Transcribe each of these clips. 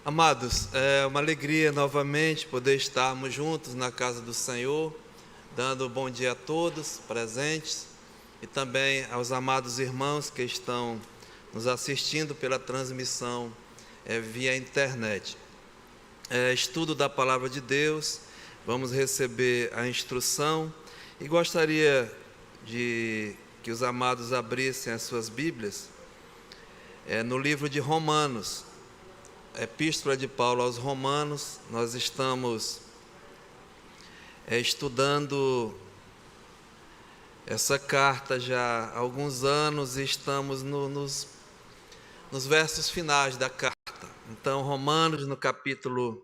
Amados, é uma alegria novamente poder estarmos juntos na casa do Senhor, dando bom dia a todos presentes e também aos amados irmãos que estão nos assistindo pela transmissão via internet. Estudo da Palavra de Deus, vamos receber a instrução e gostaria de que os amados abrissem as suas Bíblias no livro de Romanos. Epístola de Paulo aos Romanos. Nós estamos estudando essa carta já há alguns anos e estamos nos versos finais da carta. Então, Romanos, no capítulo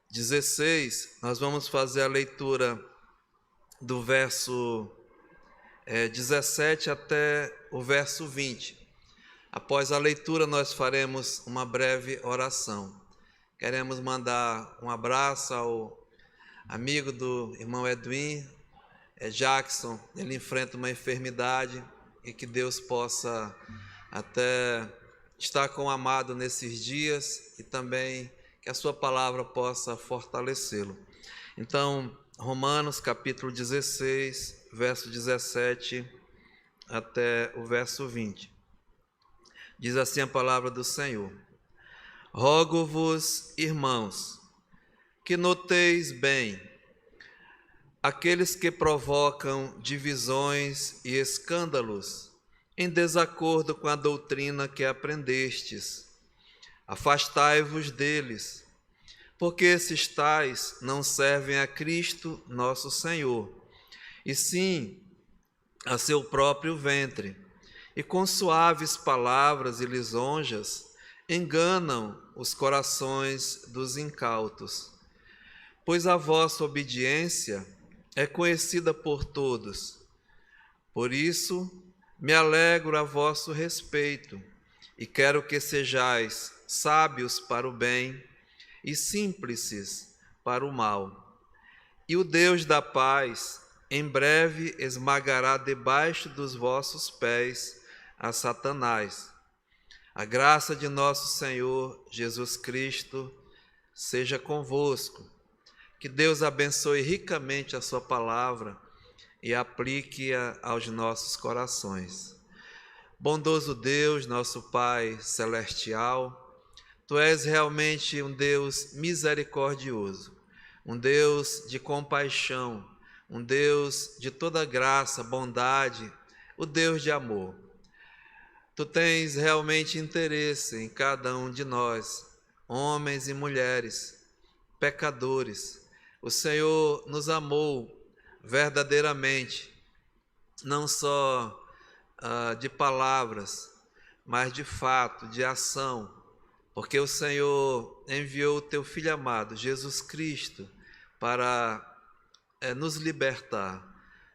16, nós vamos fazer a leitura do verso 17 até o verso 20. Após a leitura, nós faremos uma breve oração. Queremos mandar um abraço ao amigo do irmão Edwin, Jackson. Ele enfrenta uma enfermidade e que Deus possa até estar com o amado nesses dias e também que a sua palavra possa fortalecê-lo. Então, Romanos capítulo 16, verso 17 até o verso 20. Diz assim a palavra do Senhor: Rogo-vos, irmãos, que noteis bem aqueles que provocam divisões e escândalos em desacordo com a doutrina que aprendestes. Afastai-vos deles, porque esses tais não servem a Cristo nosso Senhor, e sim a seu próprio ventre. E com suaves palavras e lisonjas enganam os corações dos incautos. Pois a vossa obediência é conhecida por todos. Por isso, me alegro a vosso respeito e quero que sejais sábios para o bem e simples para o mal. E o Deus da paz em breve esmagará debaixo dos vossos pés a Satanás. A graça de nosso Senhor Jesus Cristo seja convosco. Que Deus abençoe ricamente a sua palavra e aplique-a aos nossos corações. Bondoso Deus, nosso Pai celestial, Tu és realmente um Deus misericordioso, um Deus de compaixão, um Deus de toda graça, bondade, o Deus de amor. Tu tens realmente interesse em cada um de nós, homens e mulheres, pecadores. O Senhor nos amou verdadeiramente, não só de palavras, mas de fato, de ação, porque o Senhor enviou o Teu Filho amado, Jesus Cristo, para nos libertar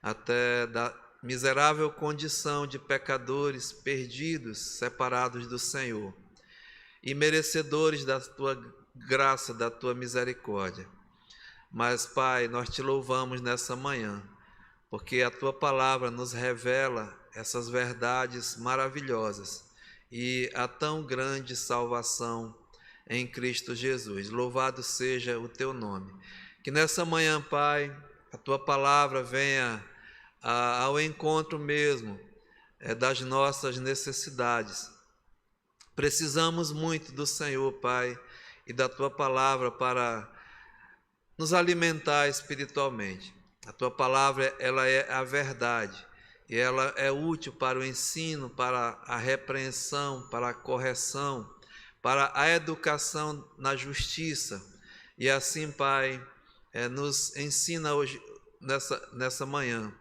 até da miserável condição de pecadores perdidos, separados do Senhor e merecedores da Tua graça, da Tua misericórdia. Mas, Pai, nós Te louvamos nessa manhã, porque a Tua palavra nos revela essas verdades maravilhosas e a tão grande salvação em Cristo Jesus. Louvado seja o Teu nome. Que nessa manhã, Pai, a Tua palavra venha ao encontro mesmo das nossas necessidades. Precisamos muito do Senhor, Pai, e da Tua palavra para nos alimentar espiritualmente. A Tua palavra, ela é a verdade, e ela é útil para o ensino, para a repreensão, para a correção, para a educação na justiça. E assim, Pai, nos ensina hoje, nessa manhã.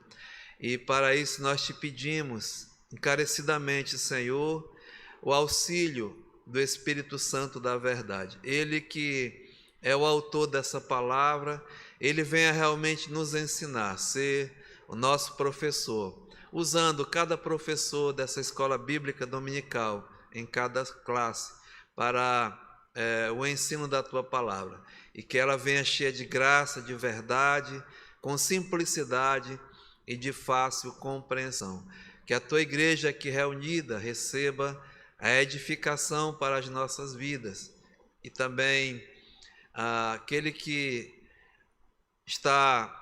E para isso nós Te pedimos encarecidamente, Senhor, o auxílio do Espírito Santo da verdade. Ele que é o autor dessa palavra, Ele venha realmente nos ensinar, ser o nosso professor, usando cada professor dessa escola bíblica dominical, em cada classe, para o ensino da Tua palavra. E que ela venha cheia de graça, de verdade, com simplicidade e de fácil compreensão. Que a Tua igreja aqui reunida receba a edificação para as nossas vidas, e também aquele que está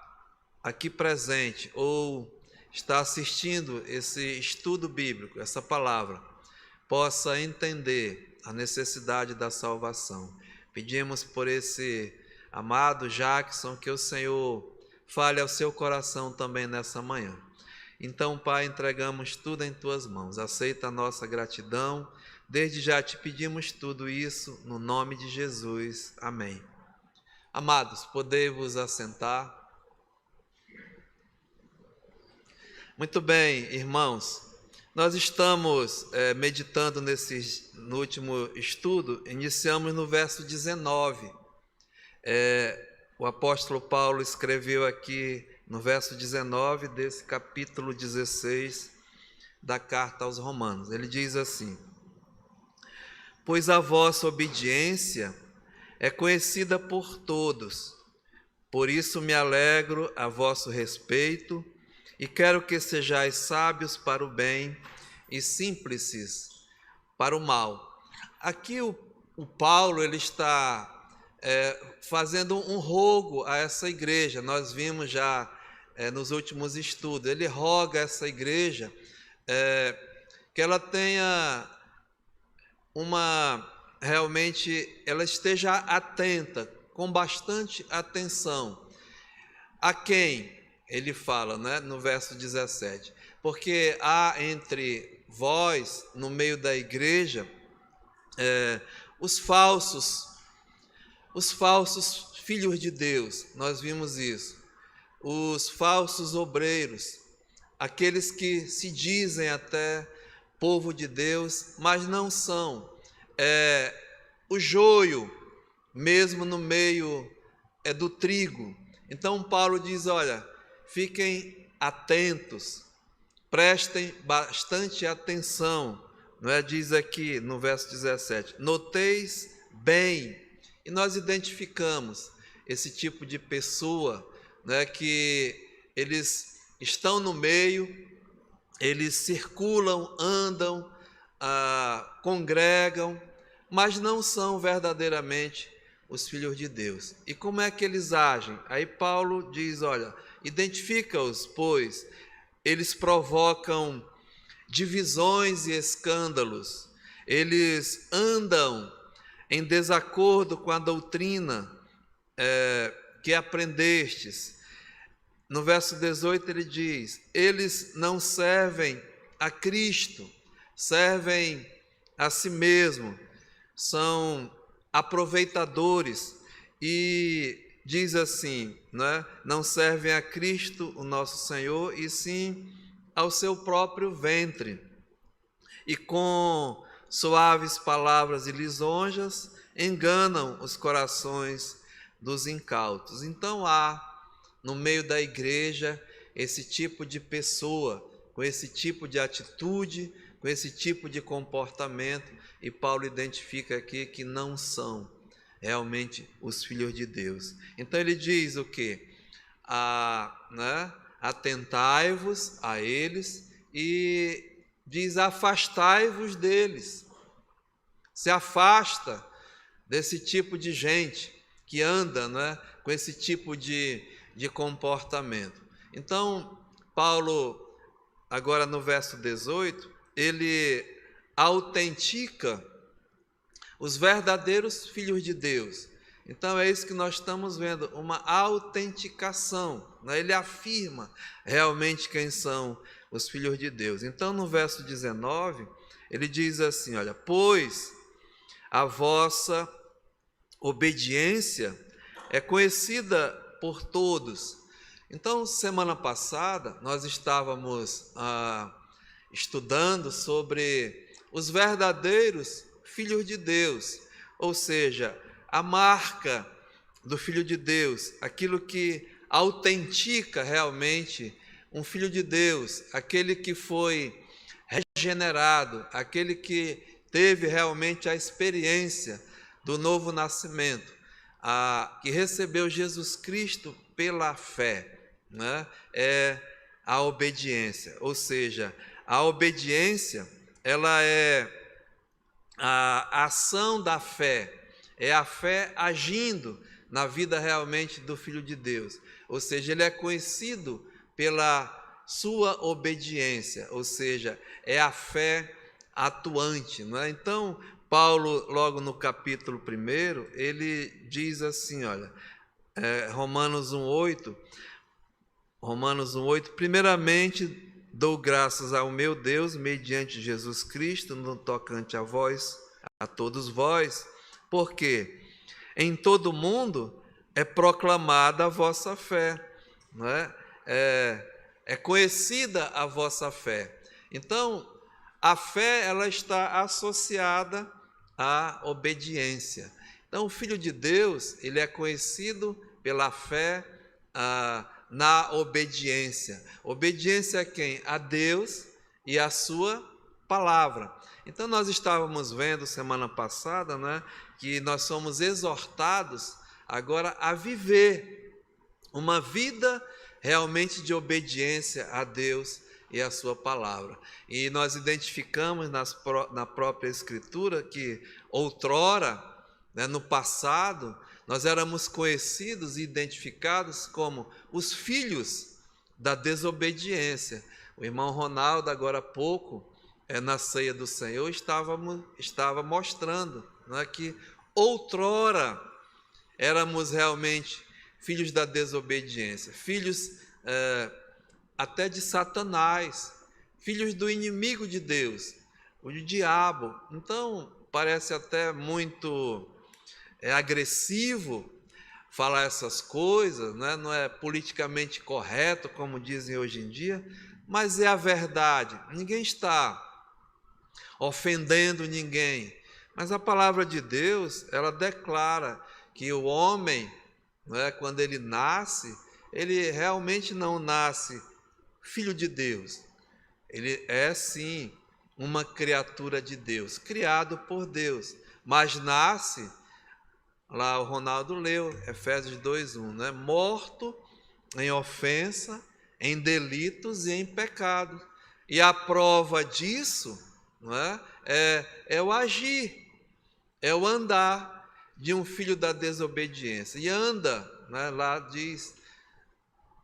aqui presente ou está assistindo esse estudo bíblico, essa palavra, possa entender a necessidade da salvação. Pedimos por esse amado Jackson que o Senhor fale ao seu coração também nessa manhã. Então, Pai, entregamos tudo em Tuas mãos. Aceita a nossa gratidão. Desde já te pedimos tudo isso no nome de Jesus. Amém. Amados, podei-vos assentar. Muito bem, irmãos. Nós estamos meditando no último estudo, iniciamos no verso 19. O apóstolo Paulo escreveu aqui no verso 19 desse capítulo 16 da carta aos Romanos. Ele diz assim: pois a vossa obediência é conhecida por todos, por isso me alegro a vosso respeito e quero que sejais sábios para o bem e simples para o mal. Aqui o Paulo ele está fazendo um rogo a essa igreja. Nós vimos já nos últimos estudos, ele roga a essa igreja que ela tenha realmente ela esteja atenta, com bastante atenção. A quem ele fala, né, no verso 17? Porque há entre vós, no meio da igreja, os falsos filhos de Deus, nós vimos isso. Os falsos obreiros, aqueles que se dizem até povo de Deus, mas não são. O joio, mesmo no meio do trigo. Então Paulo diz, olha, fiquem atentos, prestem bastante atenção, não é? Diz aqui no verso 17, noteis bem, e nós identificamos esse tipo de pessoa, né, que eles estão no meio, eles circulam, andam, congregam, mas não são verdadeiramente os filhos de Deus. E como é que eles agem? Aí Paulo diz, olha, identifica-os, pois eles provocam divisões e escândalos, eles andam em desacordo com a doutrina que aprendestes. No verso 18 ele diz, eles não servem a Cristo, servem a si mesmo, são aproveitadores e diz assim, né? Não servem a Cristo, o nosso Senhor, e sim ao seu próprio ventre. E com suaves palavras e lisonjas enganam os corações dos incautos. Então há no meio da igreja esse tipo de pessoa, com esse tipo de atitude, com esse tipo de comportamento, e Paulo identifica aqui que não são realmente os filhos de Deus. Então ele diz o quê? Atentai-vos a eles e diz afastai-vos deles. Se afasta desse tipo de gente que anda, com esse tipo de comportamento. Então, Paulo, agora no verso 18, ele autentica os verdadeiros filhos de Deus. Então é isso que nós estamos vendo, uma autenticação, né? Ele afirma realmente quem são os filhos de Deus. Então no verso 19, ele diz assim, olha, pois a vossa obediência é conhecida por todos. Então semana passada nós estávamos estudando sobre os verdadeiros filhos de Deus, ou seja, a marca do Filho de Deus, aquilo que autentica realmente um Filho de Deus, aquele que foi regenerado, aquele que teve realmente a experiência do novo nascimento, que recebeu Jesus Cristo pela fé, né? É a obediência, ou seja, a obediência, ela é a ação da fé, é a fé agindo na vida realmente do Filho de Deus. Ou seja, ele é conhecido pela sua obediência, ou seja, é a fé atuante, não é? Então, Paulo, logo no capítulo 1, ele diz assim, olha, Romanos 1:8, primeiramente dou graças ao meu Deus, mediante Jesus Cristo, no tocante a vós, a todos vós, porque em todo o mundo é proclamada a vossa fé, não é? É conhecida a vossa fé. Então, a fé, ela está associada à obediência. Então, o Filho de Deus, ele é conhecido pela fé na obediência. Obediência a quem? A Deus e a sua palavra. Então, nós estávamos vendo semana passada, né, que nós somos exortados agora a viver uma vida realmente de obediência a Deus e a sua palavra. E nós identificamos na própria Escritura que outrora, né, no passado, nós éramos conhecidos e identificados como os filhos da desobediência. O irmão Ronaldo, agora há pouco, na ceia do Senhor, estava mostrando, né, que outrora éramos realmente filhos da desobediência, filhos até de Satanás, filhos do inimigo de Deus, o diabo. Então, parece até muito agressivo falar essas coisas, né? Não é politicamente correto, como dizem hoje em dia, mas é a verdade. Ninguém está ofendendo ninguém, mas a palavra de Deus, ela declara que o homem, né, quando ele nasce, ele realmente não nasce filho de Deus. Ele é sim uma criatura de Deus, criado por Deus, mas nasce, lá o Ronaldo leu, Efésios 2:1, né? Morto em ofensa, em delitos e em pecado. E a prova disso, não é o agir, é o andar de um filho da desobediência. E anda, né? Lá diz,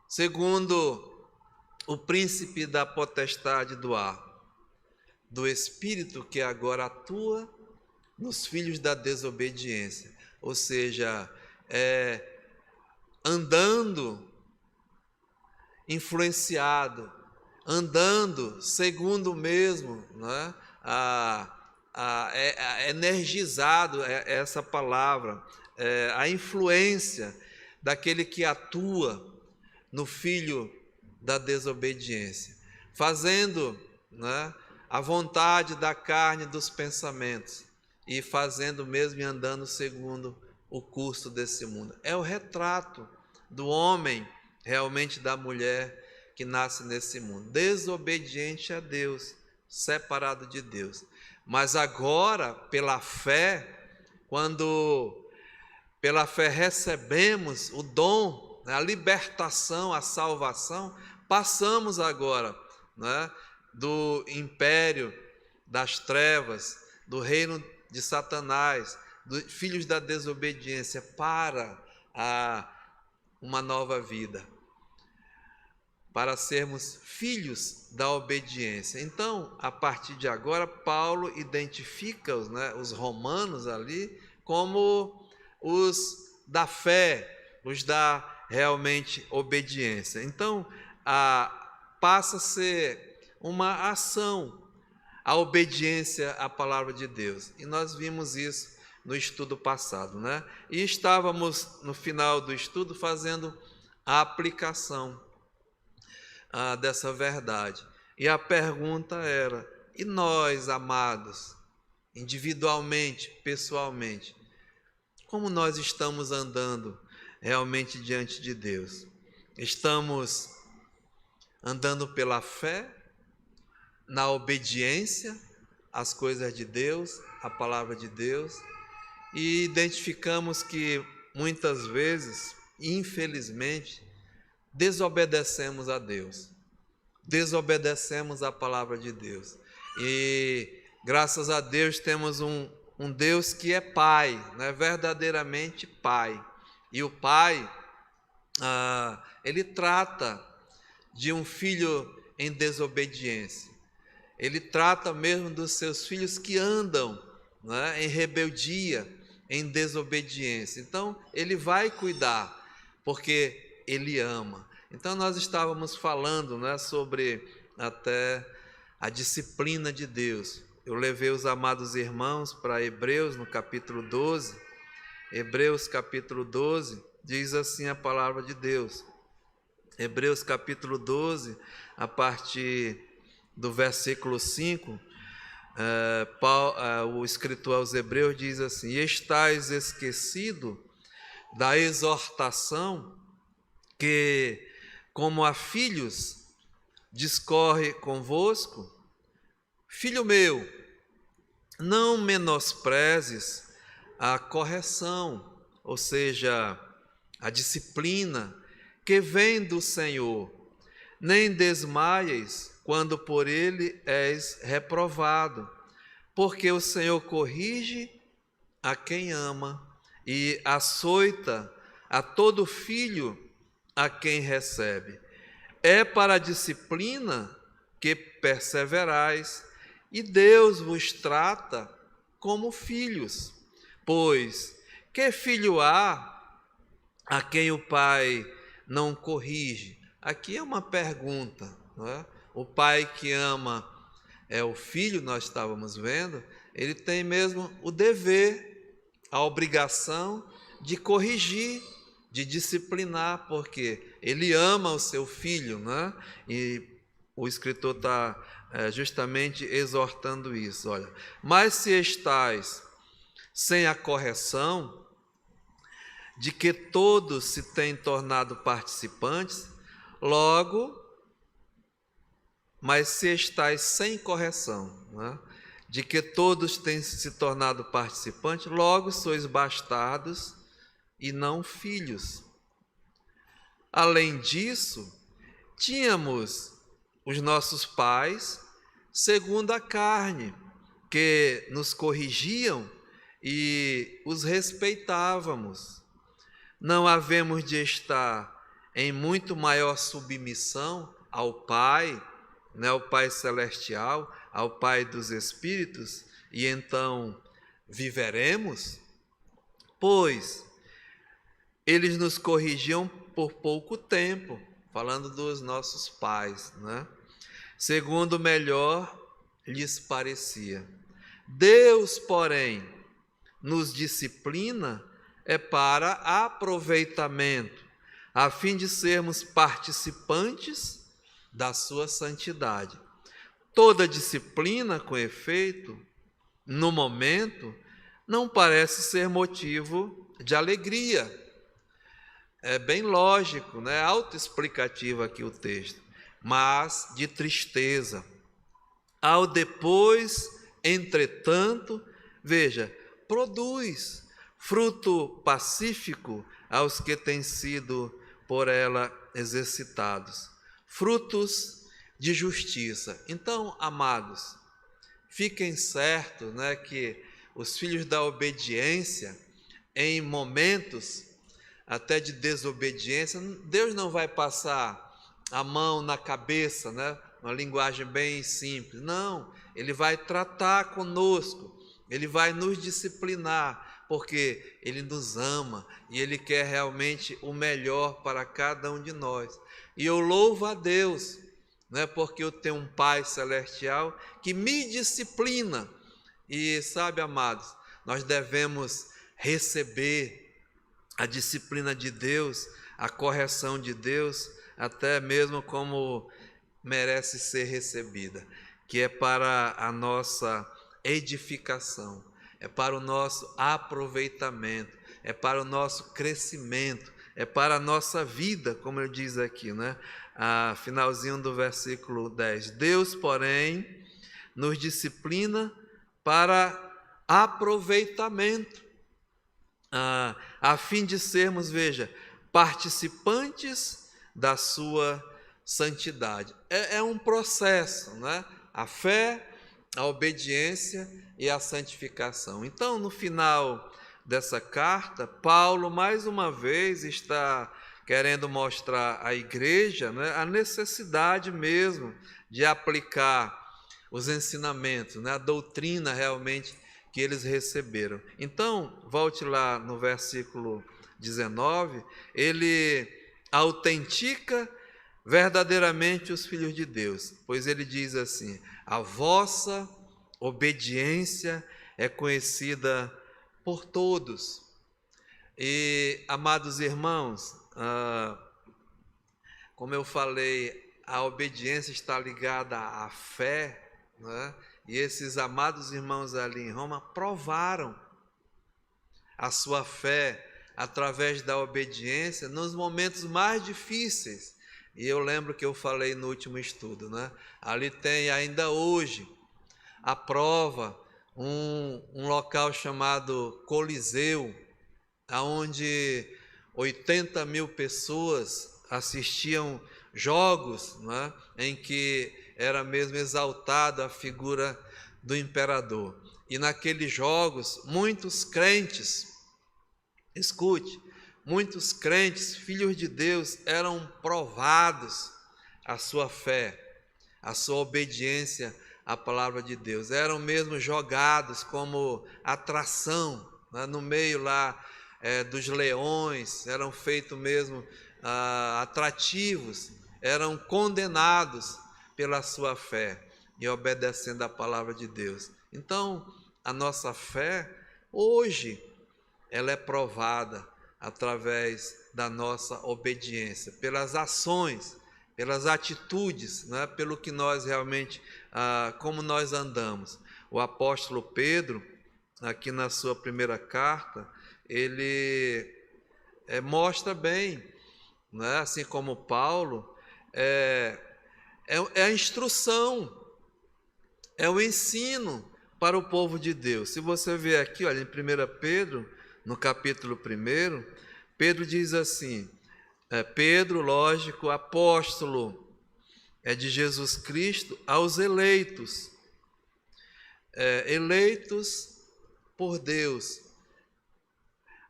segundo o príncipe da potestade do ar, do espírito que agora atua nos filhos da desobediência. Ou seja, andando influenciado, andando segundo mesmo, né? Energizado, essa palavra, a influência daquele que atua no filho da desobediência, fazendo, né, a vontade da carne e dos pensamentos, e fazendo mesmo e andando segundo o curso desse mundo. É o retrato do homem, realmente da mulher que nasce nesse mundo, desobediente a Deus, separado de Deus. Mas agora, pela fé, quando pela fé recebemos o dom, a libertação, a salvação, passamos agora, né, do império das trevas, do reino de Satanás, dos filhos da desobediência, para uma nova vida, para sermos filhos da obediência. Então, a partir de agora, Paulo identifica os romanos ali como os da fé, os da realmente obediência. Então, passa a ser uma ação, a obediência à palavra de Deus. E nós vimos isso no estudo passado, né? E estávamos no final do estudo fazendo a aplicação dessa verdade. E a pergunta era: e nós, amados, individualmente, pessoalmente, como nós estamos andando realmente diante de Deus? Estamos andando pela fé, na obediência às coisas de Deus, à palavra de Deus, e identificamos que muitas vezes, infelizmente, desobedecemos a Deus, desobedecemos a palavra de Deus. E graças a Deus temos um Deus que é Pai, né? Verdadeiramente Pai. E o Pai, ele trata de um filho em desobediência. Ele trata mesmo dos seus filhos que andam, né, em rebeldia, em desobediência. Então, ele vai cuidar, porque ele ama. Então, nós estávamos falando, né, sobre até a disciplina de Deus. Eu levei os amados irmãos para Hebreus, no capítulo 12. Hebreus, capítulo 12, diz assim a palavra de Deus. Hebreus, capítulo 12, a partir do versículo 5, o escritor aos Hebreus diz assim: e estais esquecido da exortação que, como a filhos, discorre convosco? Filho meu, não menosprezes a correção, ou seja, a disciplina que vem do Senhor, nem desmaies quando por ele és reprovado, porque o Senhor corrige a quem ama e açoita a todo filho a quem recebe. É para a disciplina que perseverais, e Deus vos trata como filhos. Pois que filho há a quem o pai não corrige? Aqui é uma pergunta, não é? O pai que ama o filho, nós estávamos vendo, ele tem mesmo o dever, a obrigação de corrigir, de disciplinar, porque ele ama o seu filho, né? E o escritor está justamente exortando isso. Olha, mas se estais sem a correção, de que todos se têm tornado participantes, logo, mas se estais sem correção, né? De que todos têm se tornado participantes, logo sois bastardos e não filhos. Além disso, tínhamos os nossos pais, segundo a carne, que nos corrigiam e os respeitávamos. Não havemos de estar em muito maior submissão ao Pai, né, ao Pai Celestial, ao Pai dos Espíritos, e então viveremos? Pois eles nos corrigiam por pouco tempo, falando dos nossos pais, né? Segundo melhor lhes parecia. Deus, porém, nos disciplina para aproveitamento, a fim de sermos participantes da sua santidade. Toda disciplina, com efeito, no momento, não parece ser motivo de alegria. É bem lógico, né? Autoexplicativo aqui o texto, mas de tristeza. Ao depois, entretanto, veja, produz fruto pacífico aos que têm sido por ela exercitados, frutos de justiça. Então, amados, fiquem certos, né, que os filhos da obediência, em momentos até de desobediência, Deus não vai passar a mão na cabeça, né, uma linguagem bem simples. Não, Ele vai tratar conosco, Ele vai nos disciplinar, porque Ele nos ama e Ele quer realmente o melhor para cada um de nós. E eu louvo a Deus, né, porque eu tenho um Pai Celestial que me disciplina. E sabe, amados, nós devemos receber a disciplina de Deus, a correção de Deus, até mesmo como merece ser recebida, que é para a nossa edificação, é para o nosso aproveitamento, é para o nosso crescimento, é para a nossa vida, como ele diz aqui, né? Finalzinho do versículo 10. Deus, porém, nos disciplina para aproveitamento, a fim de sermos, veja, participantes da sua santidade. É um processo, né? A fé a obediência e a santificação. Então, no final dessa carta, Paulo, mais uma vez, está querendo mostrar à igreja, né, a necessidade mesmo de aplicar os ensinamentos, né, a doutrina realmente que eles receberam. Então, volte lá no versículo 19, ele autentica verdadeiramente os filhos de Deus, pois ele diz assim: a vossa obediência é conhecida por todos. E, amados irmãos, como eu falei, a obediência está ligada à fé, né? E esses amados irmãos ali em Roma provaram a sua fé através da obediência nos momentos mais difíceis. E eu lembro que eu falei no último estudo, né? Ali tem ainda hoje a prova, um local chamado Coliseu, onde 80 mil pessoas assistiam jogos, né, em que era mesmo exaltada a figura do imperador. E naqueles jogos, muitos crentes, escute, muitos crentes, filhos de Deus, eram provados a sua fé, a sua obediência à palavra de Deus. Eram mesmo jogados como atração, né, no meio lá dos leões, eram feitos mesmo atrativos, eram condenados pela sua fé e obedecendo à palavra de Deus. Então, a nossa fé, hoje, ela é provada através da nossa obediência, pelas ações, pelas atitudes, né? Pelo que nós realmente, como nós andamos. O apóstolo Pedro, aqui na sua primeira carta, ele mostra bem, né? Assim como Paulo, é a instrução, é o ensino para o povo de Deus. Se você ver aqui, olha, em 1 Pedro, no capítulo 1, Pedro diz assim, Pedro, lógico, apóstolo de Jesus Cristo, aos eleitos, eleitos por Deus.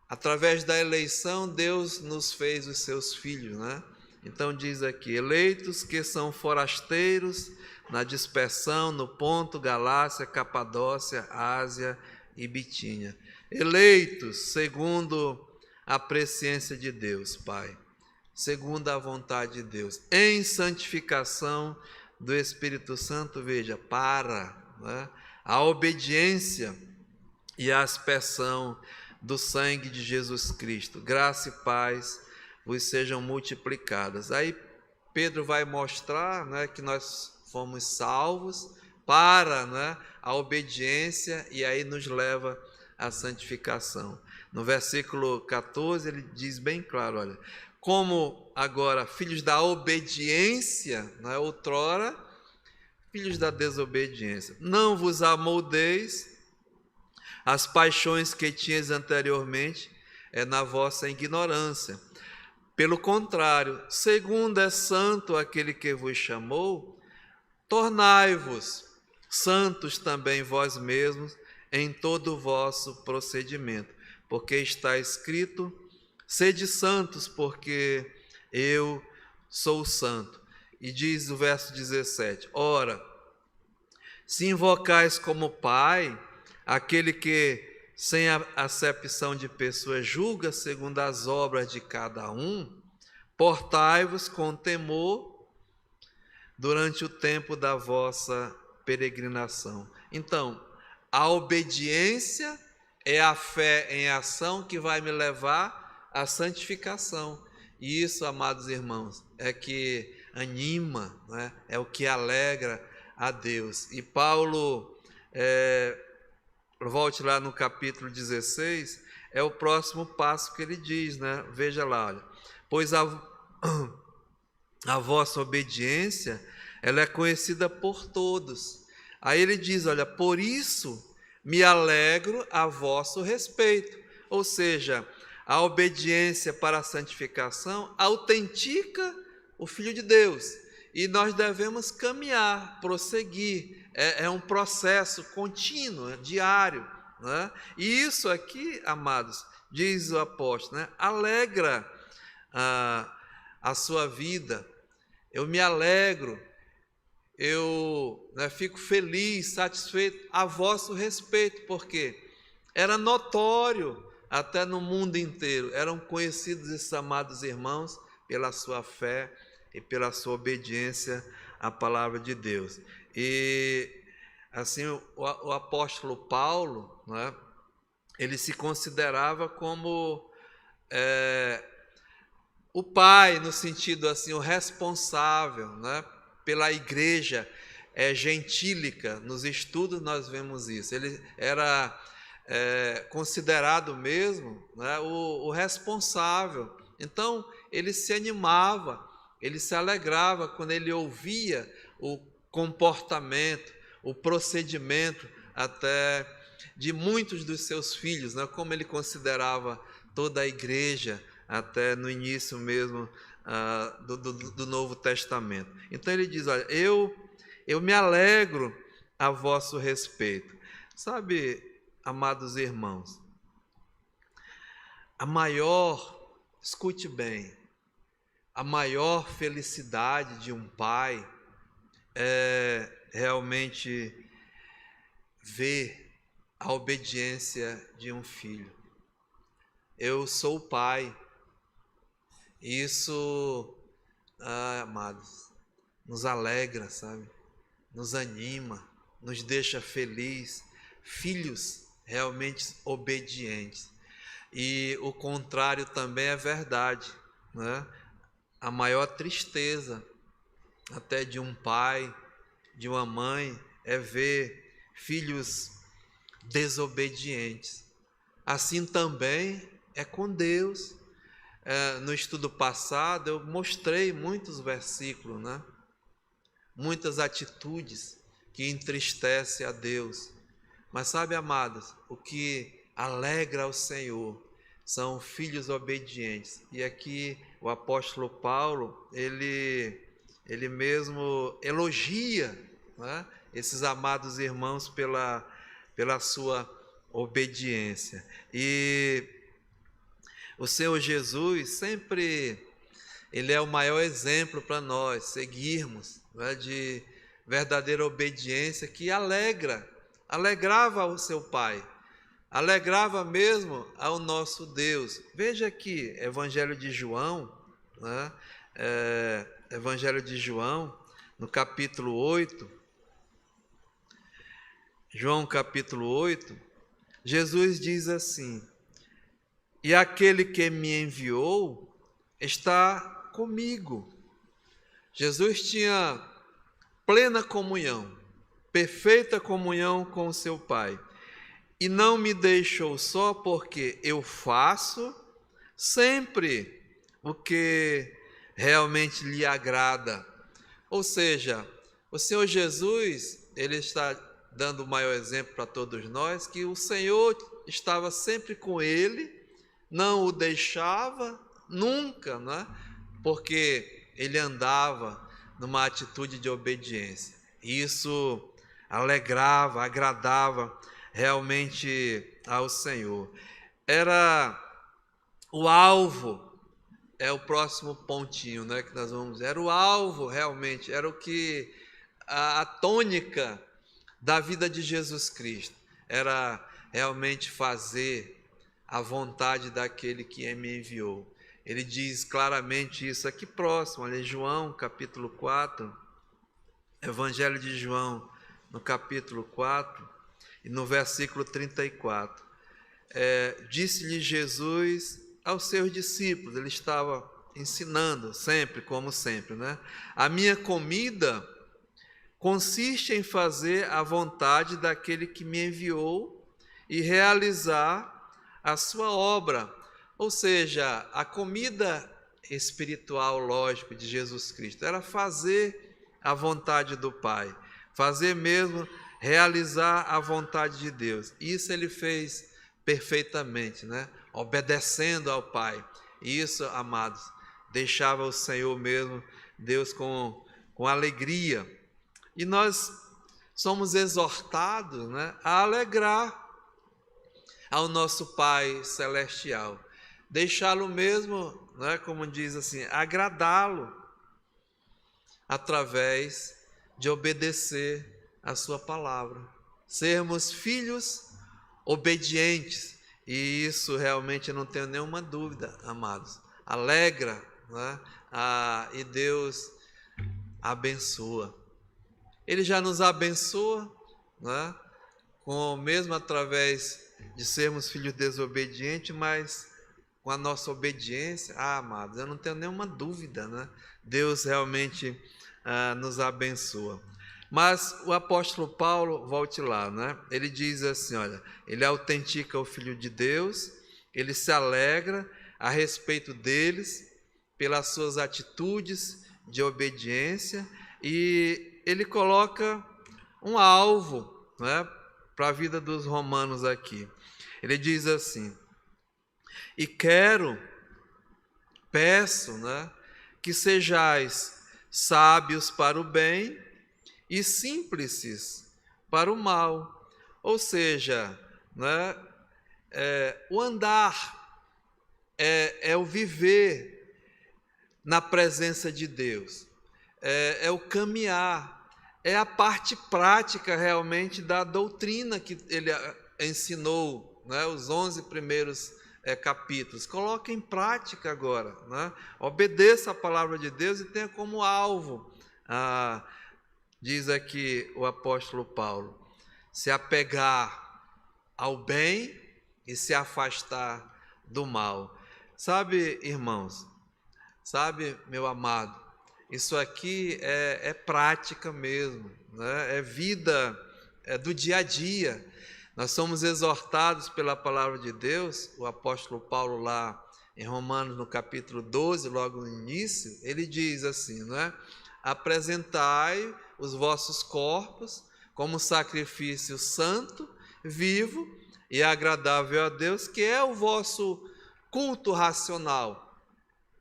Através da eleição, Deus nos fez os seus filhos, né? Então diz aqui, eleitos que são forasteiros na dispersão, no Ponto, Galácia, Capadócia, Ásia e Bitínia. Eleitos segundo a presciência de Deus, Pai, segundo a vontade de Deus, em santificação do Espírito Santo, veja, para, né, a obediência e a aspersão do sangue de Jesus Cristo. Graça e paz vos sejam multiplicadas. Aí Pedro vai mostrar, né, que nós fomos salvos para, né, a obediência, e aí nos leva à santificação. No versículo 14 ele diz bem claro, olha, como agora filhos da obediência, né, outrora filhos da desobediência, não vos amoldeis as paixões que tinhas anteriormente na vossa ignorância. Pelo contrário, segundo é santo aquele que vos chamou, tornai-vos santos também vós mesmos em todo o vosso procedimento, porque está escrito, sede santos, porque eu sou santo. E diz o verso 17, ora, se invocais como Pai, aquele que, sem a acepção de pessoas, julga segundo as obras de cada um, portai-vos com temor durante o tempo da vossa peregrinação. Então, a obediência é a fé em ação que vai me levar à santificação. E isso, amados irmãos, é que anima, né? É o que alegra a Deus. E Paulo, volte lá no capítulo 16, é o próximo passo que ele diz, né? Veja lá, olha, pois a vossa obediência, ela é conhecida por todos. Aí ele diz, olha, por isso me alegro a vosso respeito. Ou seja, a obediência para a santificação autentica o Filho de Deus. E nós devemos caminhar, prosseguir é um processo contínuo, diário, né? E isso aqui, amados, diz o apóstolo, né? Alegra a sua vida. Eu me alegro, eu, né, fico feliz, satisfeito a vosso respeito, porque era notório até no mundo inteiro, eram conhecidos esses amados irmãos pela sua fé e pela sua obediência à palavra de Deus. E assim, o apóstolo Paulo, né, ele se considerava como o pai, no sentido assim, o responsável, né, pela igreja gentílica. Nos estudos nós vemos isso. Ele era considerado mesmo, né, o responsável. Então, ele se animava, ele se alegrava quando ele ouvia o comportamento, o procedimento até de muitos dos seus filhos, né, como ele considerava toda a igreja, até no início mesmo do Novo Testamento. Então ele diz, olha, eu me alegro a vosso respeito. Sabe, amados irmãos, escute bem, a maior felicidade de um pai é realmente ver a obediência de um filho. Eu sou o pai. Isso, amados, nos alegra, sabe? Nos anima, nos deixa feliz. Filhos realmente obedientes. E o contrário também é verdade, né? A maior tristeza até de um pai, de uma mãe, é ver filhos desobedientes. Assim também é com Deus. No estudo passado eu mostrei muitos versículos, né? Muitas atitudes que entristecem a Deus. Mas sabe, amados, o que alegra ao Senhor são filhos obedientes. E aqui o apóstolo Paulo, ele mesmo elogia, né, esses amados irmãos pela sua obediência. E o Senhor Jesus sempre, ele é o maior exemplo para nós seguirmos, né, de verdadeira obediência que alegrava o seu Pai, alegrava mesmo ao nosso Deus. Veja aqui, Evangelho de João, né, Evangelho de João, no capítulo 8, João capítulo 8, Jesus diz assim: e aquele que me enviou está comigo. Jesus tinha plena comunhão, perfeita comunhão com o seu Pai. E não me deixou só, porque eu faço sempre o que realmente lhe agrada. Ou seja, o Senhor Jesus, ele está dando o maior exemplo para todos nós, que o Senhor estava sempre com ele, não o deixava nunca, né? Porque ele andava numa atitude de obediência. Isso alegrava, agradava realmente ao Senhor. Era o alvo, é o próximo pontinho, né, que nós vamos ver. Era o alvo realmente, era o que a tônica da vida de Jesus Cristo. Era realmente fazer a vontade daquele que me enviou. Ele diz claramente isso aqui próximo, ali João capítulo 4, Evangelho de João no capítulo 4 e no versículo 34. Disse-lhe Jesus aos seus discípulos, ele estava ensinando sempre, como sempre, né? A minha comida consiste em fazer a vontade daquele que me enviou e realizar a sua obra. Ou seja, a comida espiritual, lógico, de Jesus Cristo era fazer a vontade do Pai, fazer mesmo, realizar a vontade de Deus. Isso ele fez perfeitamente, né? Obedecendo ao Pai. E isso, amados, deixava o Senhor mesmo, Deus com alegria. E nós somos exortados, né, a alegrar ao nosso Pai Celestial, deixá-lo mesmo, né, como diz assim, agradá-lo através de obedecer a sua palavra, sermos filhos obedientes, e isso realmente eu não tenho nenhuma dúvida, amados, alegra, né, e Deus abençoa. Ele já nos abençoa, né, mesmo através de sermos filhos desobedientes, mas com a nossa obediência, amados, eu não tenho nenhuma dúvida, né? Deus realmente nos abençoa. Mas o apóstolo Paulo, volte lá, né? Ele diz assim, olha, ele autentica o Filho de Deus, ele se alegra a respeito deles, pelas suas atitudes de obediência, e ele coloca um alvo, né, para a vida dos romanos aqui. Ele diz assim: e peço, né, que sejais sábios para o bem e simples para o mal. Ou seja, né, o andar é o viver na presença de Deus, é o caminhar, é a parte prática realmente da doutrina que ele ensinou, né, os 11 primeiros capítulos. Coloque em prática agora, né? Obedeça a palavra de Deus e tenha como alvo, diz aqui o apóstolo Paulo, se apegar ao bem e se afastar do mal. Sabe, irmãos, sabe, meu amado, isso aqui é prática mesmo, né? É vida, é do dia a dia. Nós somos exortados pela palavra de Deus. O apóstolo Paulo lá em Romanos, no capítulo 12, logo no início, ele diz assim, né? Apresentai os vossos corpos como sacrifício santo, vivo e agradável a Deus, que é o vosso culto racional.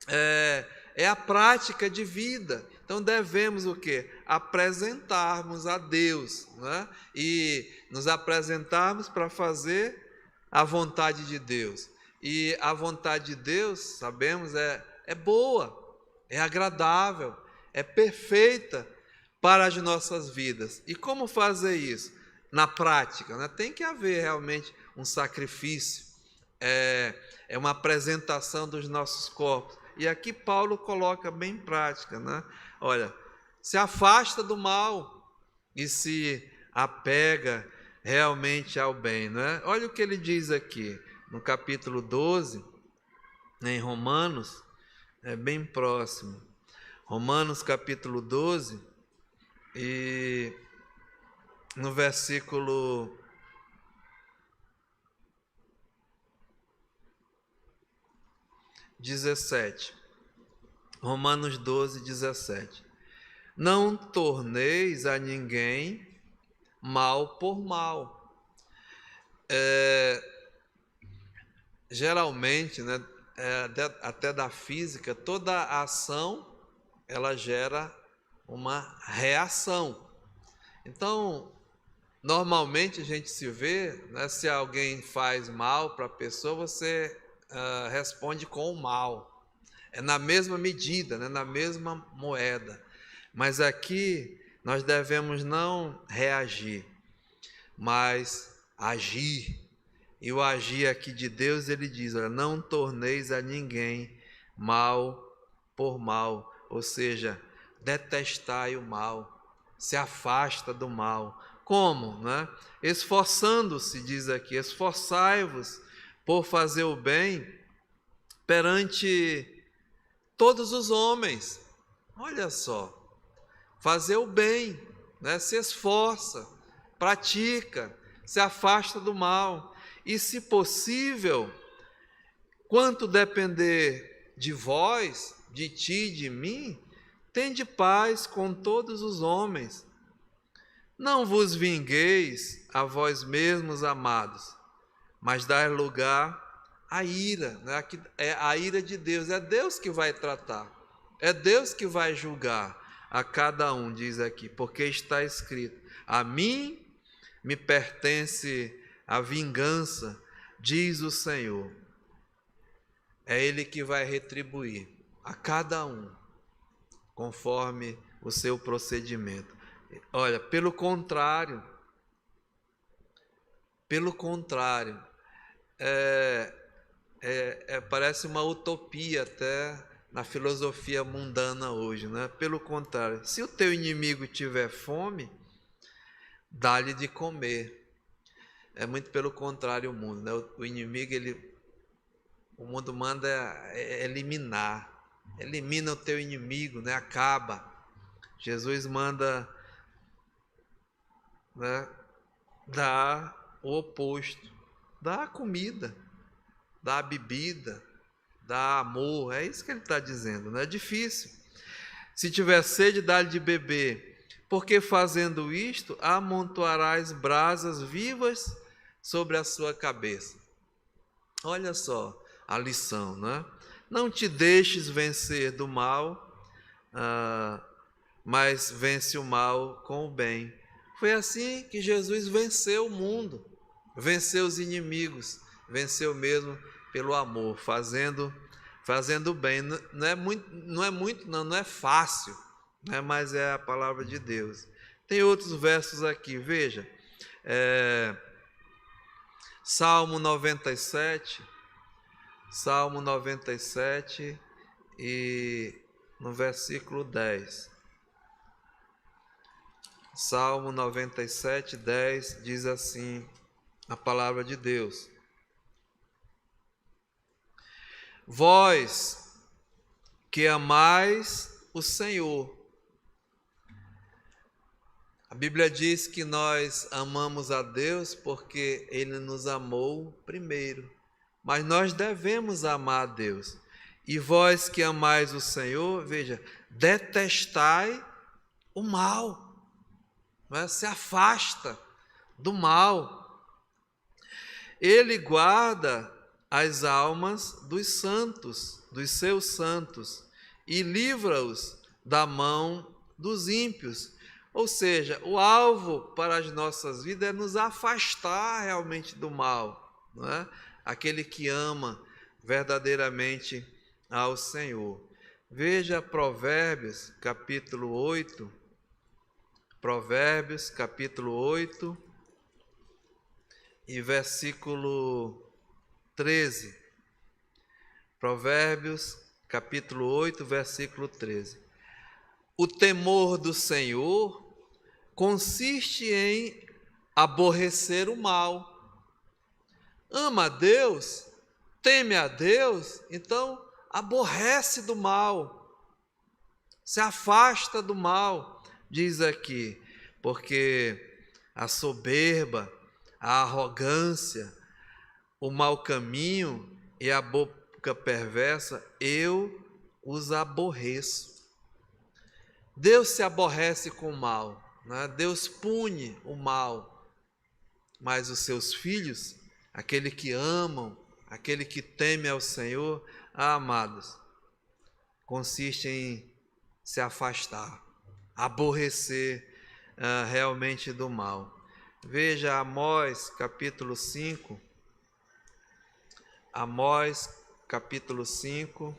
É a prática de vida. Então devemos o quê? Apresentarmos a Deus, né? E nos apresentarmos para fazer a vontade de Deus. E a vontade de Deus, sabemos, é boa, é agradável, é perfeita para as nossas vidas. E como fazer isso? Na prática, né? Tem que haver realmente um sacrifício, é uma apresentação dos nossos corpos. E aqui Paulo coloca bem prática, né? Olha, se afasta do mal e se apega realmente ao bem, né? Olha o que ele diz aqui no capítulo 12, em Romanos, é bem próximo. Romanos capítulo 12 e no versículo 17. Romanos 12, 17. Não torneis a ninguém mal por mal. Geralmente, né, até da física, toda ação ela gera uma reação. Então, normalmente a gente se vê, né, se alguém faz mal para a pessoa, você responde com o mal. É na mesma medida, né, na mesma moeda. Mas aqui nós devemos não reagir, mas agir. E o agir aqui de Deus, ele diz, olha, não torneis a ninguém mal por mal. Ou seja, detestai o mal, se afasta do mal. Como? Né? Esforçando-se, diz aqui, esforçai-vos por fazer o bem perante todos os homens. Olha só, fazer o bem, né? Se esforça, pratica, se afasta do mal. E se possível, quanto depender de vós, de ti, de mim, tende paz com todos os homens. Não vos vingueis a vós mesmos, amados, mas dai lugar à ira, né? É a ira de Deus, é Deus que vai tratar, é Deus que vai julgar a cada um, diz aqui, porque está escrito, A mim me pertence a vingança, diz o Senhor. É Ele que vai retribuir a cada um, conforme o seu procedimento. Olha, pelo contrário, parece uma utopia até na filosofia mundana hoje, né? Pelo contrário, se o teu inimigo tiver fome, dá-lhe de comer. É muito pelo contrário o mundo, né? O inimigo, o mundo manda eliminar. Elimina o teu inimigo, né? Acaba. Jesus manda, né, dar o oposto. Dá a comida, dá a bebida, dá amor. É isso que ele está dizendo, não é difícil. Se tiver sede, dá-lhe de beber, porque fazendo isto, amontoarás brasas vivas sobre a sua cabeça. Olha só a lição, né? Não te deixes vencer do mal, mas vence o mal com o bem. Foi assim que Jesus venceu o mundo, venceu os inimigos, venceu mesmo pelo amor, fazendo o bem. Não é fácil, né? Mas é a palavra de Deus. Tem outros versos aqui, veja. Salmo 97 e no versículo 10. Salmo 97, 10 diz assim a palavra de Deus: Vós que amais o Senhor. A Bíblia diz que nós amamos a Deus porque Ele nos amou primeiro. Mas nós devemos amar a Deus. E vós que amais o Senhor, veja, detestai o mal. Se afasta do mal. Ele guarda as almas dos santos, dos seus santos, e livra-os da mão dos ímpios. Ou seja, o alvo para as nossas vidas é nos afastar realmente do mal, não é? Aquele que ama verdadeiramente ao Senhor. Veja Provérbios, capítulo 8. Provérbios, capítulo 8 e versículo 13. Provérbios, capítulo 8, versículo 13. O temor do Senhor consiste em aborrecer o mal. Ama a Deus, teme a Deus, então aborrece do mal, se afasta do mal, diz aqui, porque a soberba, a arrogância, o mau caminho e a boca perversa, eu os aborreço. Deus se aborrece com o mal, né? Deus pune o mal, mas os seus filhos, aquele que amam, aquele que teme ao Senhor, amados, consiste em se afastar, aborrecer realmente do mal. Veja Amós capítulo 5. Amós capítulo 5.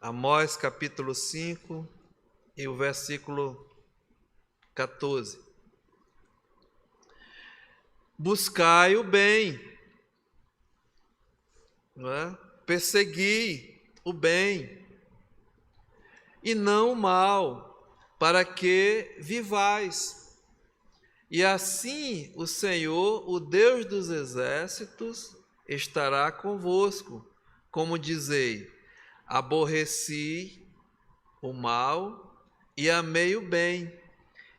Amós capítulo 5 e o versículo 14. Buscai o bem, não é? Persegui o bem, e não o mal, para que vivais. E assim o Senhor, o Deus dos exércitos, estará convosco, como dizei: aborreci o mal e amei o bem,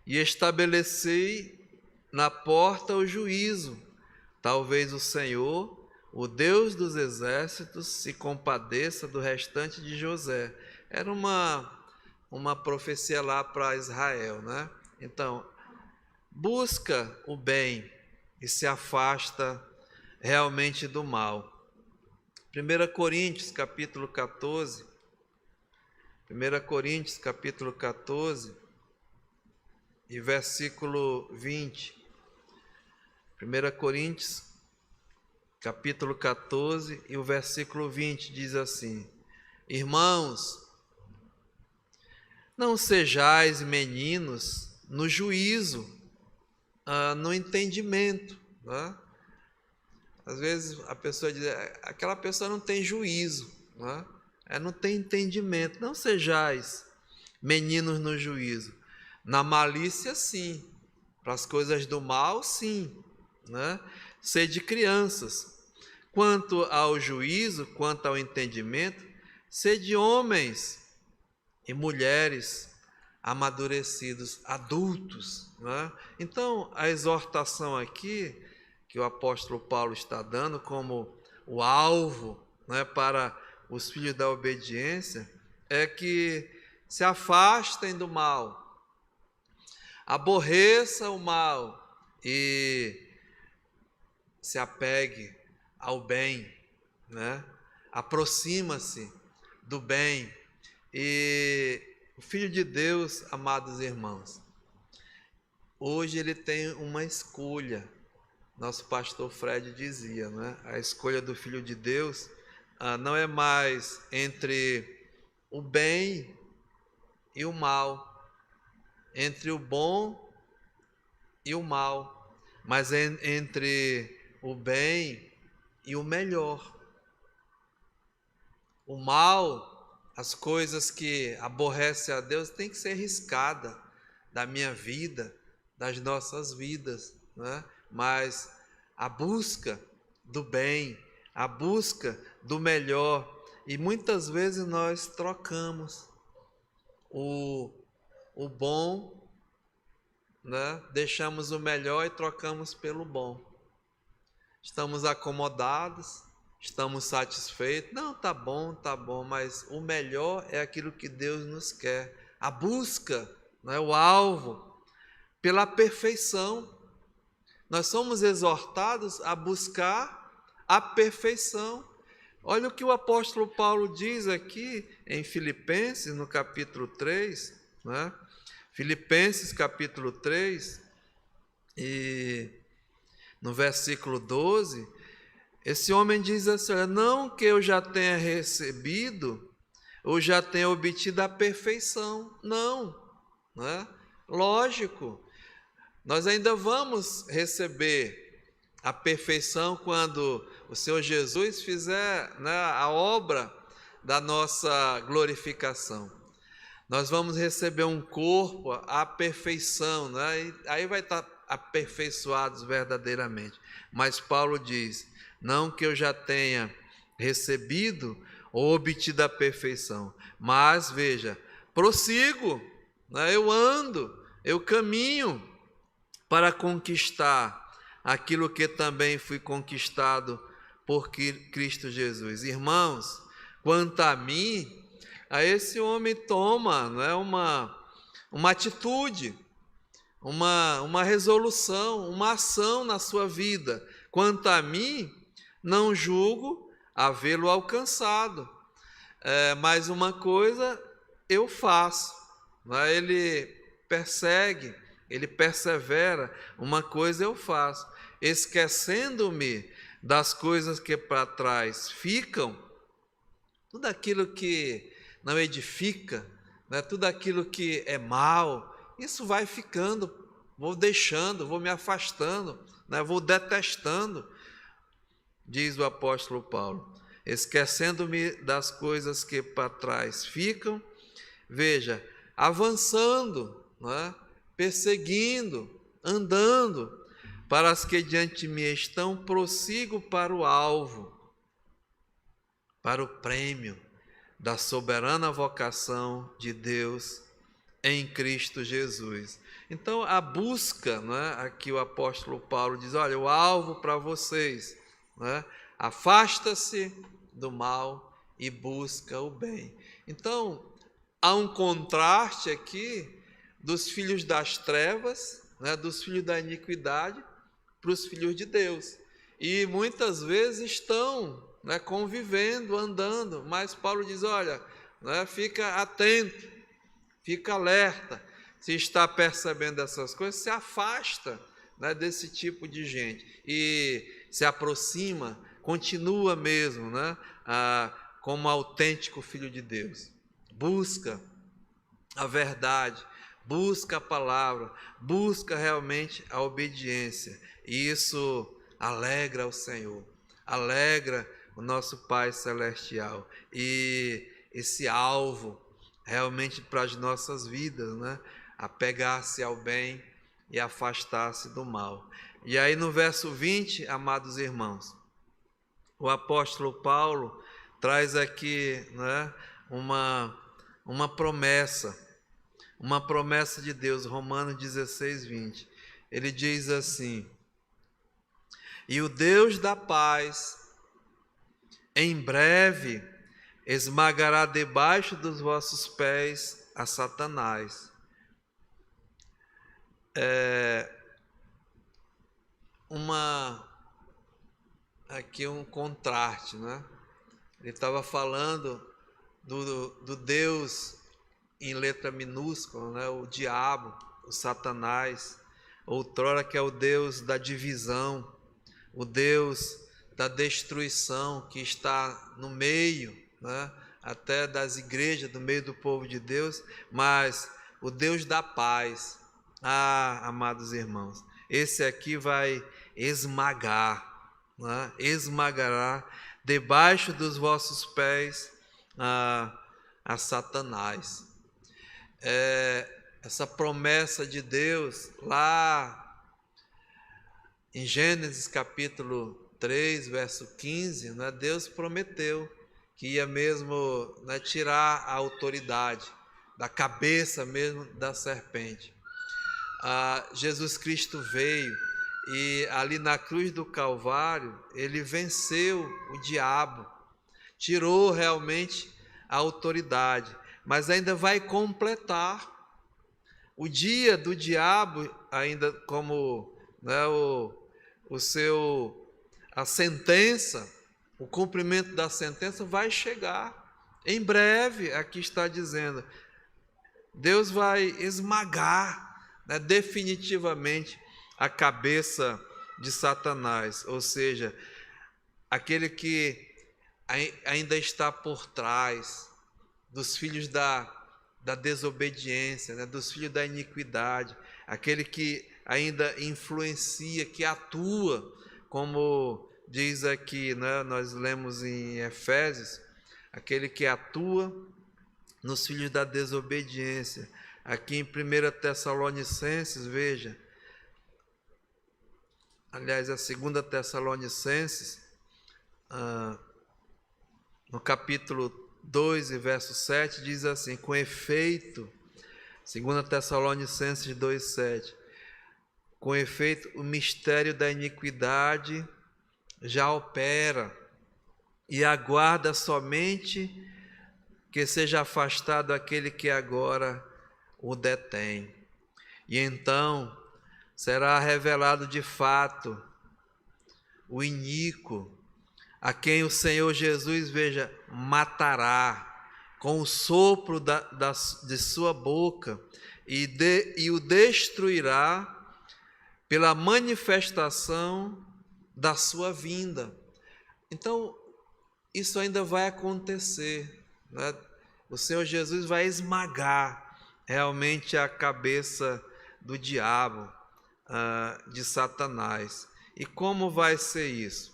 e estabeleci na porta o juízo. Talvez o Senhor, o Deus dos exércitos, se compadeça do restante de José. Era uma profecia lá para Israel, né? Então, busca o bem e se afasta realmente do mal. 1 Coríntios, capítulo 14. 1 Coríntios capítulo 14 e versículo 20. 1 Coríntios capítulo 14 e o versículo 20 diz assim: Irmãos, não sejais meninos no juízo, no entendimento. Né? Às vezes a pessoa diz, aquela pessoa não tem juízo, né? Não tem entendimento. Não sejais meninos no juízo. Na malícia, sim. Para as coisas do mal, sim. Né? Sede crianças. Quanto ao juízo, quanto ao entendimento, sede homens e mulheres amadurecidos, adultos. Né? Então, a exortação aqui que o apóstolo Paulo está dando como o alvo, né, para os filhos da obediência, é que se afastem do mal, aborreça o mal e se apegue ao bem, né? Aproxima-se do bem. E o Filho de Deus, amados irmãos, hoje ele tem uma escolha. Nosso pastor Fred dizia, né? A escolha do Filho de Deus não é mais entre o bem e o mal, entre o bom e o mal, mas entre o bem e o melhor. O mal, as coisas que aborrecem a Deus, tem que ser riscada da minha vida, das nossas vidas, né? Mas a busca do bem, a busca do melhor, e muitas vezes nós trocamos o bom, né? Deixamos o melhor e trocamos pelo bom. Estamos acomodados, estamos satisfeitos. Não, tá bom, mas o melhor é aquilo que Deus nos quer. A busca, né? O alvo, pela perfeição. Nós somos exortados a buscar a perfeição. Olha o que o apóstolo Paulo diz aqui em Filipenses, no capítulo 3, né? Filipenses, capítulo 3, e no versículo 12, esse homem diz assim: não que eu já tenha recebido, ou já tenha obtido a perfeição. Não, né? Lógico. Nós ainda vamos receber a perfeição quando o Senhor Jesus fizer, né, a obra da nossa glorificação. Nós vamos receber um corpo à perfeição, né? E aí vai estar aperfeiçoados verdadeiramente. Mas Paulo diz, não que eu já tenha recebido ou obtido a perfeição, mas veja, prossigo, né? Eu ando, eu caminho para conquistar aquilo que também fui conquistado por Cristo Jesus. Irmãos, quanto a mim, a esse homem toma, não é, uma atitude, uma resolução, uma ação na sua vida. Quanto a mim, não julgo havê-lo alcançado, mas uma coisa eu faço, não é? Ele persegue, ele persevera, uma coisa eu faço, esquecendo-me das coisas que para trás ficam, tudo aquilo que não edifica, né, tudo aquilo que é mal, isso vai ficando, vou deixando, vou me afastando, né, vou detestando, diz o apóstolo Paulo, esquecendo-me das coisas que para trás ficam, veja, avançando, né, perseguindo, andando, para as que diante de mim estão, prossigo para o alvo, para o prêmio da soberana vocação de Deus em Cristo Jesus. Então, a busca, né, aqui o apóstolo Paulo diz, olha, o alvo para vocês, né, afasta-se do mal e busca o bem. Então, há um contraste aqui dos filhos das trevas, né, dos filhos da iniquidade, para os filhos de Deus. E muitas vezes estão, né, convivendo, andando, mas Paulo diz, olha, né? Fica atento, fica alerta. Se está percebendo essas coisas, se afasta, né, desse tipo de gente e se aproxima, continua mesmo, né, como autêntico filho de Deus. Busca a verdade, busca a palavra, busca realmente a obediência. E isso alegra o Senhor, alegra o nosso Pai Celestial. E esse alvo realmente para as nossas vidas, né? Apegar-se ao bem e afastar-se do mal. E aí no verso 20, amados irmãos, o apóstolo Paulo traz aqui, né, uma promessa de Deus, Romanos 16, 20. Ele diz assim: e o Deus da paz, em breve, esmagará debaixo dos vossos pés a Satanás. Aqui um contraste, né? Ele estava falando do Deus em letra minúscula, né? O diabo, o Satanás, outrora que é o Deus da divisão, o Deus da destruição, que está no meio, né? Até das igrejas, do meio do povo de Deus, mas o Deus da paz. Amados irmãos, esse aqui vai esmagar, né? Esmagará debaixo dos vossos pés a Satanás. Essa promessa de Deus lá em Gênesis capítulo 3, verso 15, né? Deus prometeu que ia mesmo, né, tirar a autoridade da cabeça mesmo da serpente. Jesus Cristo veio e ali na cruz do Calvário ele venceu o diabo, tirou realmente a autoridade, mas ainda vai completar o dia do diabo, ainda como, né, a sentença, o cumprimento da sentença vai chegar em breve. Aqui está dizendo, Deus vai esmagar, né, definitivamente a cabeça de Satanás, ou seja, aquele que ainda está por trás dos filhos da desobediência, né, dos filhos da iniquidade, aquele que ainda influencia, que atua, como diz aqui, né, nós lemos em Efésios, aquele que atua nos filhos da desobediência. Aqui em 1 Tessalonicenses, veja, aliás, a 2 Tessalonicenses, no capítulo 2 e verso 7, diz assim, com efeito, 2 Tessalonicenses 2, 7, com efeito, o mistério da iniquidade já opera e aguarda somente que seja afastado aquele que agora o detém. E então será revelado de fato o iníquo, a quem o Senhor Jesus, veja, matará com o sopro de sua boca e o destruirá pela manifestação da sua vinda. Então, isso ainda vai acontecer, né? O Senhor Jesus vai esmagar realmente a cabeça do diabo, de Satanás. E como vai ser isso?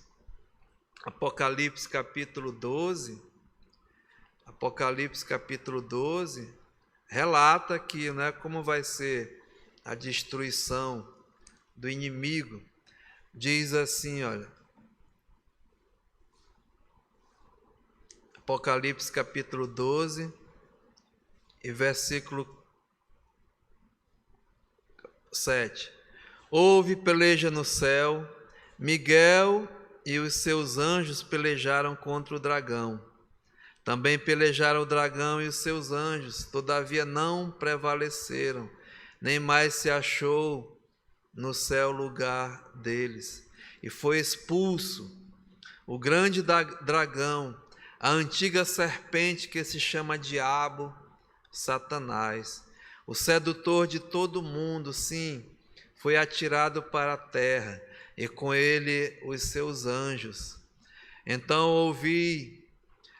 Apocalipse capítulo 12, relata aqui, né, como vai ser a destruição do inimigo. Diz assim, olha, Apocalipse capítulo 12 e versículo 7. Houve peleja no céu, Miguel e os seus anjos pelejaram contra o dragão. Também pelejaram o dragão e os seus anjos, todavia não prevaleceram, nem mais se achou no céu lugar deles. E foi expulso o grande dragão, a antiga serpente que se chama Diabo, Satanás, o sedutor de todo mundo, sim, foi atirado para a terra, e com ele os seus anjos. Então ouvi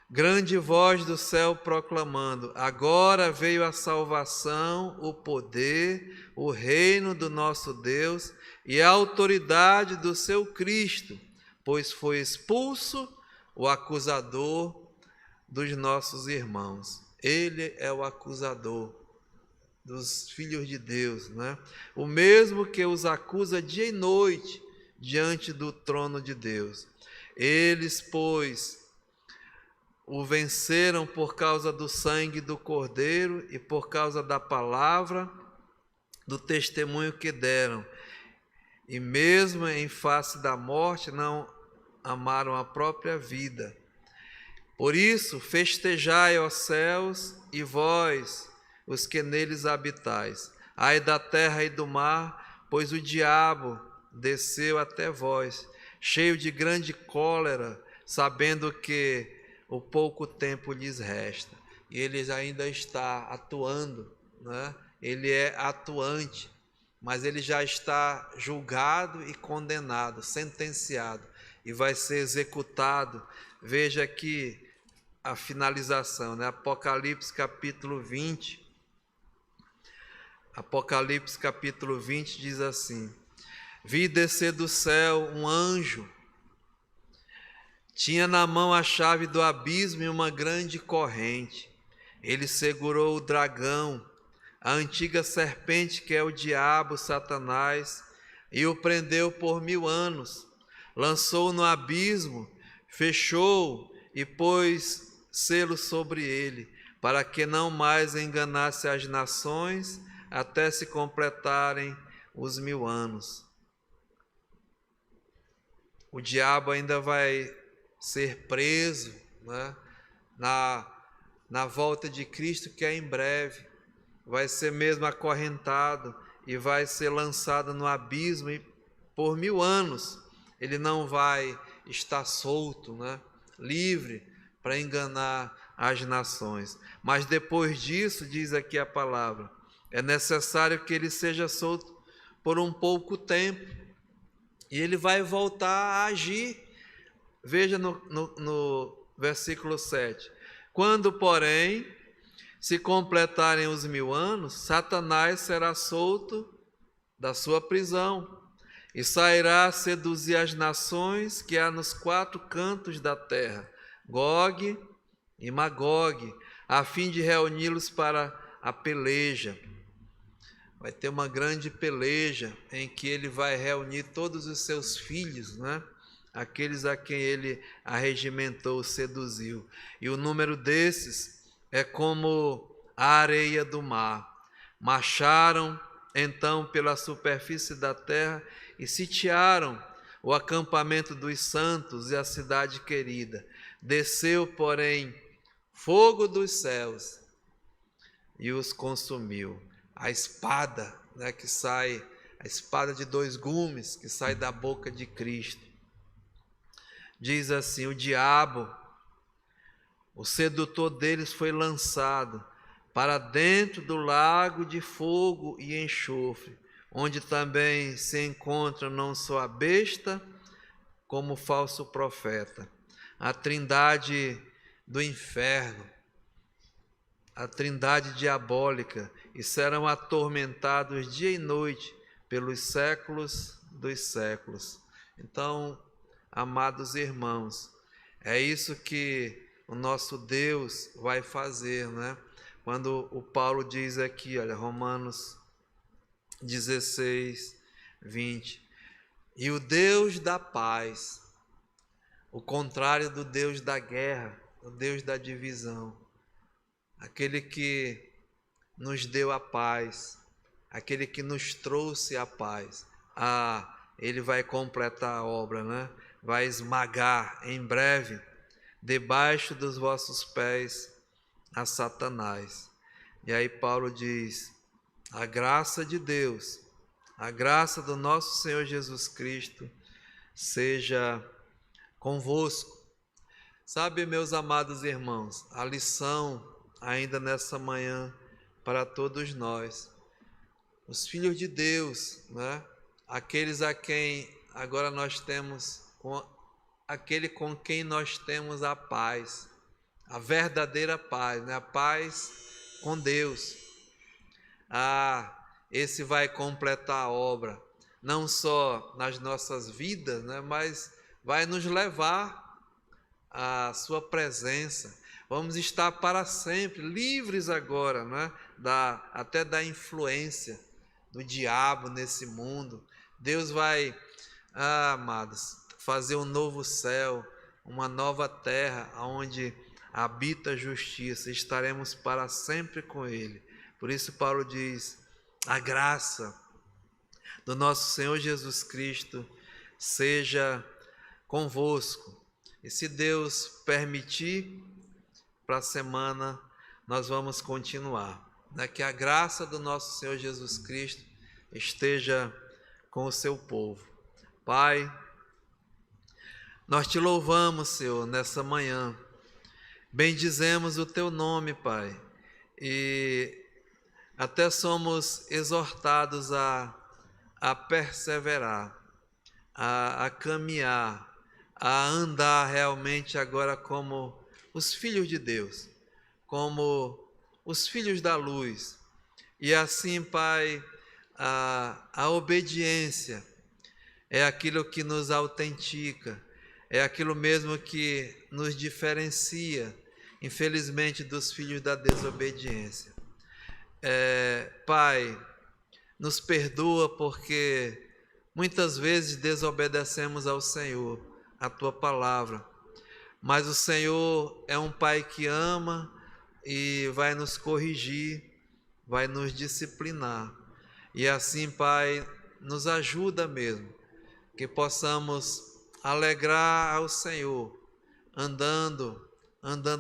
grande voz do céu proclamando: agora veio a salvação, o poder, o reino do nosso Deus e a autoridade do seu Cristo, pois foi expulso o acusador dos nossos irmãos. Ele é o acusador dos filhos de Deus, né? O mesmo que os acusa dia e noite diante do trono de Deus. Eles, pois, o venceram por causa do sangue do Cordeiro e por causa da palavra do testemunho que deram. E mesmo em face da morte não amaram a própria vida. Por isso, festejai, ó céus, e vós, os que neles habitais. Ai da terra e do mar, pois o diabo desceu até vós, cheio de grande cólera, sabendo que o pouco tempo lhes resta. E ele ainda está atuando, né? Ele é atuante, mas ele já está julgado e condenado, sentenciado, e vai ser executado. Veja aqui a finalização, né? Apocalipse capítulo 20. Apocalipse capítulo 20 diz assim: vi descer do céu um anjo, tinha na mão a chave do abismo e uma grande corrente. Ele segurou o dragão, a antiga serpente que é o diabo, Satanás, e o prendeu por 1000 anos. Lançou-o no abismo, fechou-o e pôs selo sobre ele, para que não mais enganasse as nações, até se completarem os 1000 anos. O diabo ainda vai ser preso, né? Na volta de Cristo, que é em breve, vai ser mesmo acorrentado e vai ser lançado no abismo, e por 1000 anos ele não vai estar solto, né? Livre para enganar as nações. Mas depois disso, diz aqui a palavra, é necessário que ele seja solto por um pouco tempo, e ele vai voltar a agir. Veja no versículo 7. Quando, porém, se completarem os 1000 anos, Satanás será solto da sua prisão e sairá a seduzir as nações que há nos 4 cantos da terra, Gog e Magogue, a fim de reuni-los para a peleja. Vai ter uma grande peleja em que ele vai reunir todos os seus filhos, né? Aqueles a quem ele arregimentou, seduziu. E o número desses é como a areia do mar. Marcharam então pela superfície da terra e sitiaram o acampamento dos santos e a cidade querida. Desceu, porém, fogo dos céus e os consumiu. A espada, né, que sai, a espada de 2 gumes que sai da boca de Cristo. Diz assim: o diabo, o sedutor deles, foi lançado para dentro do lago de fogo e enxofre, onde também se encontra não só a besta, como o falso profeta, a trindade do inferno, a trindade diabólica, e serão atormentados dia e noite pelos séculos dos séculos. Então, amados irmãos, é isso que o nosso Deus vai fazer, né? Quando o Paulo diz aqui, olha, Romanos 16, 20, e o Deus da paz, o contrário do Deus da guerra, o Deus da divisão, aquele que nos deu a paz, aquele que nos trouxe a paz, ele vai completar a obra, né? Vai esmagar em breve, debaixo dos vossos pés, a Satanás. E aí Paulo diz: a graça de Deus, a graça do nosso Senhor Jesus Cristo seja convosco. Sabe, meus amados irmãos, a lição ainda nessa manhã para todos nós, os filhos de Deus, né? Aqueles a quem agora nós temos, aquele com quem nós temos a paz, a verdadeira paz, né? A paz com Deus. Esse vai completar a obra, não só nas nossas vidas, né? Mas vai nos levar à sua presença. Vamos estar para sempre livres agora, né? Até da influência do diabo nesse mundo. Deus vai, amados, fazer um novo céu, uma nova terra, onde habita a justiça. Estaremos para sempre com Ele. Por isso Paulo diz: a graça do nosso Senhor Jesus Cristo seja convosco. E se Deus permitir, para a semana nós vamos continuar. Que a graça do nosso Senhor Jesus Cristo esteja com o seu povo. Pai, nós te louvamos, Senhor, nessa manhã. Bendizemos o teu nome, Pai, e até somos exortados a perseverar, a caminhar, a andar realmente agora como os filhos de Deus, como os filhos da luz. E assim, Pai, a obediência é aquilo que nos autentica, é aquilo mesmo que nos diferencia, infelizmente, dos filhos da desobediência. Pai, nos perdoa porque muitas vezes desobedecemos ao Senhor, a Tua palavra, mas o Senhor é um Pai que ama e vai nos corrigir, vai nos disciplinar. E assim, Pai, nos ajuda mesmo, que possamos alegrar ao Senhor, andando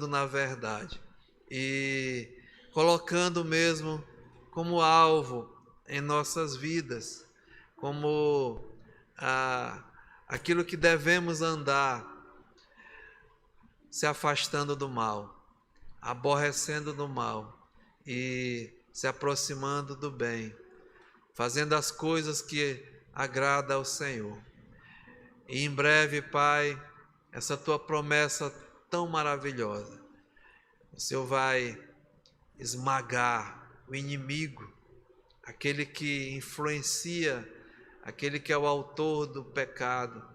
na verdade e colocando mesmo como alvo em nossas vidas, como aquilo que devemos andar, se afastando do mal, aborrecendo do mal e se aproximando do bem, fazendo as coisas que agradam ao Senhor. E em breve, Pai, essa Tua promessa tão maravilhosa, o Senhor vai esmagar o inimigo, aquele que influencia, aquele que é o autor do pecado,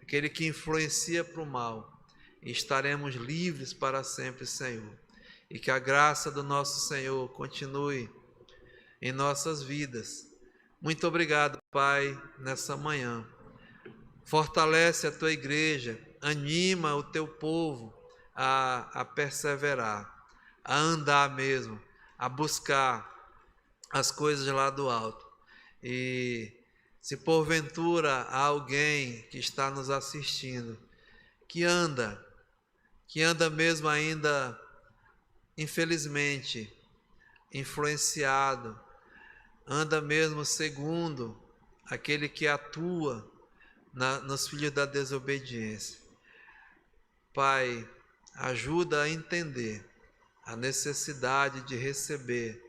aquele que influencia para o mal, e estaremos livres para sempre, Senhor. E que a graça do nosso Senhor continue em nossas vidas. Muito obrigado, Pai, nessa manhã. Fortalece a Tua igreja, anima o Teu povo a perseverar, a andar mesmo, a buscar as coisas lá do alto. E se porventura há alguém que está nos assistindo, que anda mesmo ainda, infelizmente, influenciado, anda mesmo segundo aquele que atua nos filhos da desobediência. Pai, ajuda a entender a necessidade de receber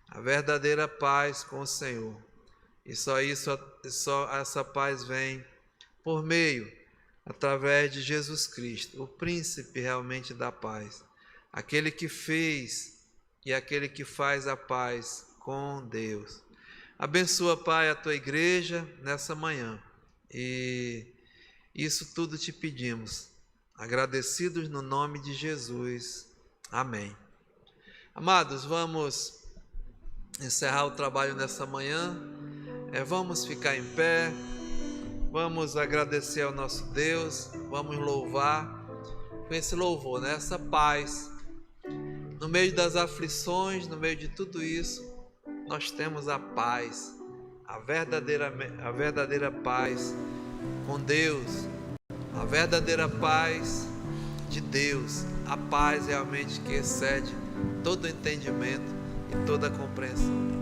a verdadeira paz com o Senhor. E só essa paz vem por meio, através de Jesus Cristo, o príncipe realmente da paz, aquele que fez e aquele que faz a paz com Deus. Abençoa, Pai, a Tua igreja nessa manhã. E isso tudo te pedimos, agradecidos no nome de Jesus. Amém. Amados, vamos encerrar o trabalho nessa manhã. Vamos ficar em pé, vamos agradecer ao nosso Deus, vamos louvar com esse louvor, né? Essa paz. No meio das aflições, no meio de tudo isso, nós temos a paz, a verdadeira paz com Deus, a verdadeira paz de Deus, a paz realmente que excede todo entendimento e toda compreensão.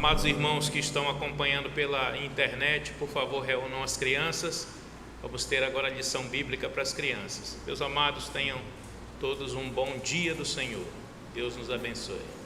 amados irmãos que estão acompanhando pela internet, por favor, reúnam as crianças. Vamos ter agora a lição bíblica para as crianças. Meus amados, tenham todos um bom dia do Senhor. Deus nos abençoe.